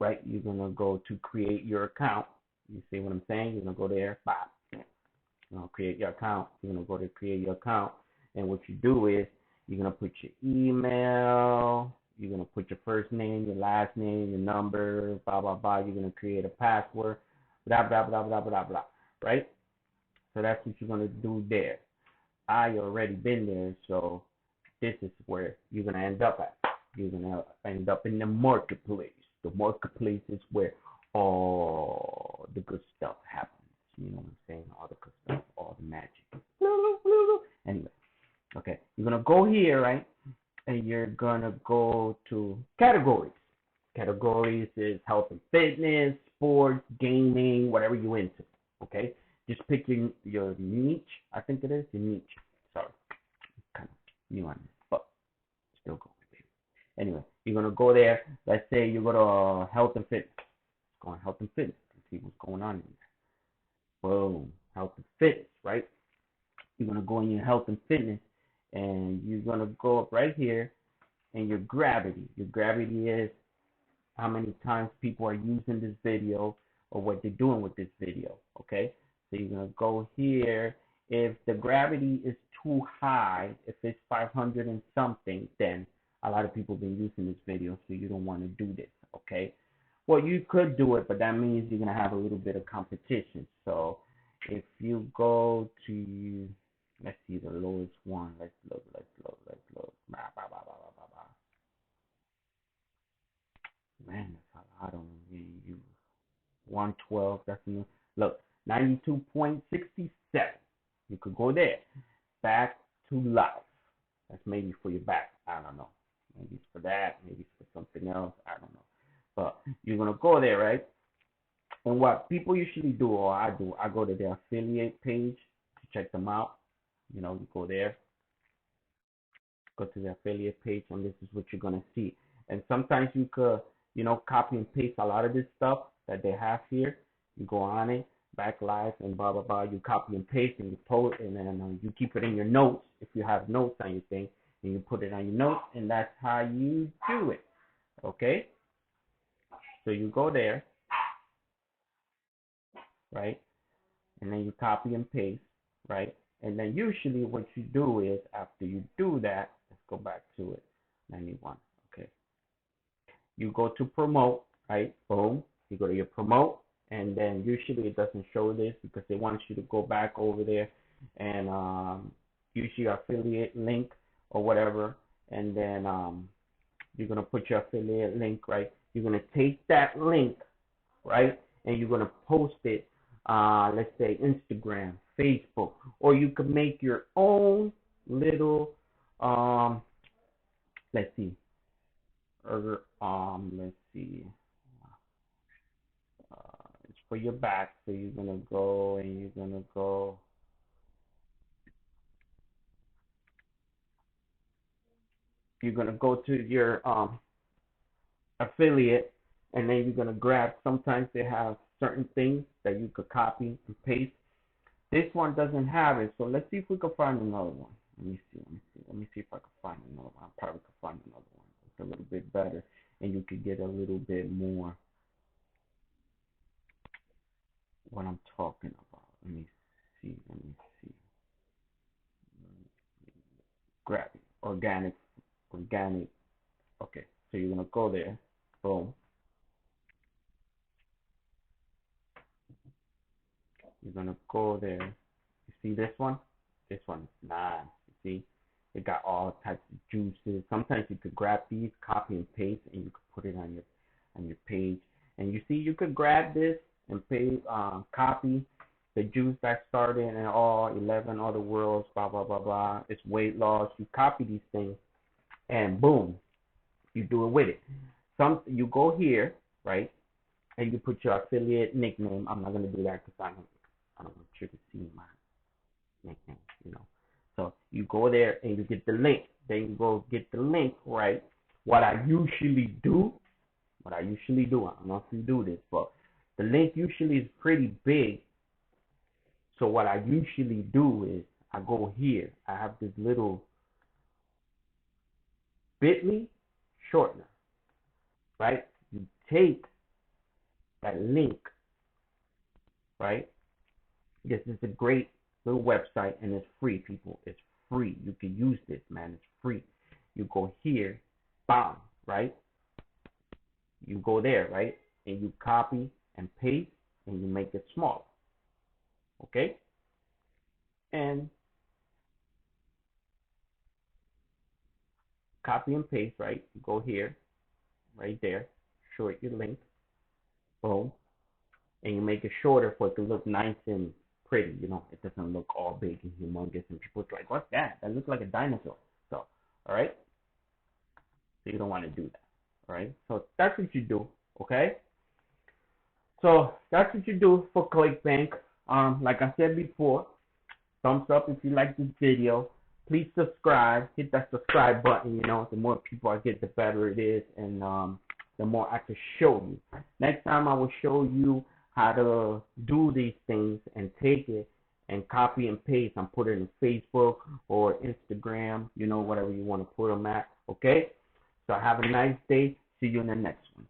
right? You're gonna go to create your account. You see what I'm saying? You're gonna go there, bop. Create your account. You're gonna go to create your account, and what you do is you're gonna put your email. You're gonna put your first name, your last name, your number, blah blah blah. You're gonna create a password, blah blah blah blah blah blah. Right? So that's what you're gonna do there. I already been there, so this is where you're gonna end up at. You're gonna end up in the marketplace. The marketplace is where all the good stuff happens. You know what I'm saying? All the good stuff, all the magic. Anyway, okay, you're gonna go here, right? And you're gonna go to categories. Categories is health and fitness, sports, gaming, whatever you into. Okay, just pick your niche. I think it is your niche. Sorry, kind of new on this, but still go with it. Anyway, you're gonna go there. Let's say you go to health and fitness. Go on health and fitness and see what's going on in there. Boom, health and fitness, right? You're gonna go in your health and fitness, and you're gonna go up right here, and your gravity. Your gravity is how many times people are using this video or what they're doing with this video. Okay, so you're gonna go here. If the gravity is too high, if it's 500 and something, then a lot of people have been using this video, so you don't want to do this. Okay. Well, you could do it, but that means you're gonna have a little bit of competition. So if you go to, let's see the lowest one. Let's look. Blah, blah, blah, blah, blah, blah. Man, that's a lot of you. 112. That's new. Look, 92.67. You could go there. Back to life. That's maybe for your back. I don't know. Maybe it's for that. Maybe it's for something else. I don't know. But you're gonna go there, right? And what people usually do, or I do, I go to their affiliate page to check them out. You know, you go there, go to the affiliate page, and this is what you're gonna see. And sometimes you could, copy and paste a lot of this stuff that they have here. You go on it, back live, and blah blah blah. You copy and paste, and you post, and then you keep it in your notes if you have notes on your thing, and you put it on your notes, and that's how you do it. Okay. So you go there, right? And then you copy and paste, right? And then usually what you do is after you do that, let's go back to it, 91, okay. You go to promote, right? Boom. You go to your promote, and then usually it doesn't show this because they want you to go back over there and use your affiliate link or whatever, and then you're gonna put your affiliate link, right? You're gonna take that link, right, and you're gonna post it, let's say Instagram, Facebook, or you could make your own little, let's see, let's see, it's for your back, so you're gonna go and you're gonna go. You're gonna go to your affiliate, and then you're gonna grab. Sometimes they have certain things that you could copy and paste. This one doesn't have it, so let's see if we can find another one. Let me see if I can find another one. I probably could find another one. It's a little bit better, and you could get a little bit more what I'm talking about. Let me see. Grab it. Organic. Okay, so you're gonna go there. Boom. You're gonna go there. You see this one? This one is nice. You see? It got all types of juices. Sometimes you could grab these, copy and paste, and you could put it on your page. And you see, you could grab this and copy the juice that started and all 11 other worlds, blah blah blah blah. It's weight loss. You copy these things, and boom, you do it with it. You go here, right, and you put your affiliate nickname. I'm not gonna do that because I don't want you to see my nickname, So you go there and you get the link. Then you go get the link, right? What I usually do, I don't know if you do this, but the link usually is pretty big. So what I usually do is I go here. I have this little bit.ly shortener, right? You take that link, right? This is a great little website and it's free, people. It's free. You can use this, man. It's free. You go here, bam, right? You go there, right? And you copy and paste and you make it small. Okay? And copy and paste, right? You go here, right there, short your link, boom, and you make it shorter for it to look nice and pretty. You know, it doesn't look all big and humongous, and people's like, "What's that? That looks like a dinosaur." So, all right, so you don't want to do that. All right, so that's what you do. Okay, so that's what you do for ClickBank. Like I said before, thumbs up if you like this video. Please subscribe. Hit that subscribe button. You know, the more people I get, the better it is, and the more I can show you. Next time I will show you how to do these things and take it and copy and paste and put it in Facebook or Instagram. You know, whatever you want to put them at. Okay. So have a nice day. See you in the next one.